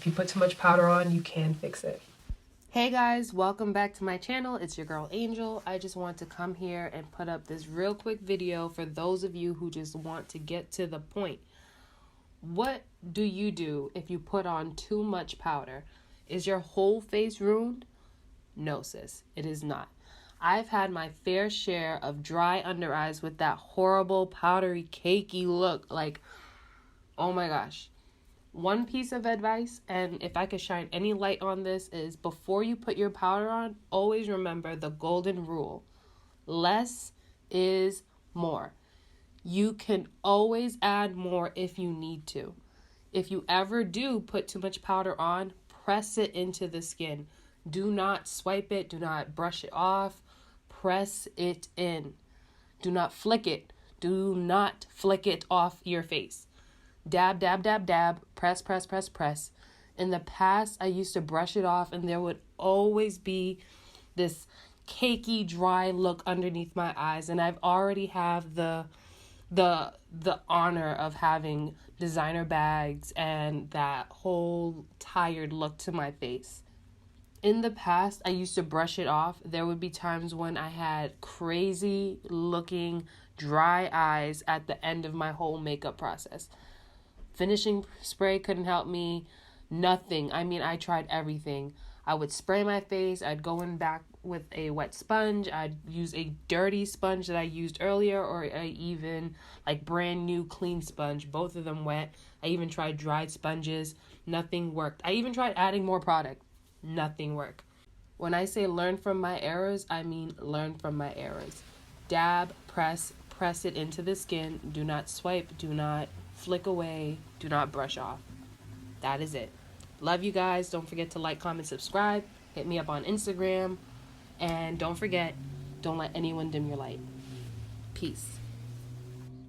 If you put too much powder on, you can fix it. Hey guys, welcome back to my channel. It's your girl Angel. I just want to come here and put up this real quick video for those of you who just want to get to the point. What do you do if you put on too much powder? Is your whole face ruined? No, sis, it is not. I've had my fair share of dry under eyes with that horrible powdery cakey look. Like, oh my gosh. One piece of advice, and if I could shine any light on this, is before you put your powder on, always remember the golden rule. Less is more. You can always add more if you need to. If you ever do put too much powder on, press it into the skin. Do not swipe it. Do not brush it off. Press it in. Do not flick it. Do not flick it off your face. Dab, dab, dab, dab, press, press, press, press. In the past, I used to brush it off and there would always be this cakey, dry look underneath my eyes. And I've already have the honor of having designer bags and that whole tired look to my face. In the past, I used to brush it off. There would be times when I had crazy looking dry eyes at the end of my whole makeup process. Finishing spray couldn't help me. Nothing. I mean, I tried everything. I would spray my face. I'd go in back with a wet sponge. I'd use a dirty sponge that I used earlier, or I even like brand new clean sponge. Both of them wet. I even tried dried sponges. Nothing worked. I even tried adding more product. Nothing worked. When I say learn from my errors, I mean learn from my errors. Dab, press it into the skin. Do not swipe. Do not flick away. Do not brush off. That is it. Love you guys. Don't forget to like, comment, subscribe. Hit me up on Instagram. And don't forget, don't let anyone dim your light. Peace.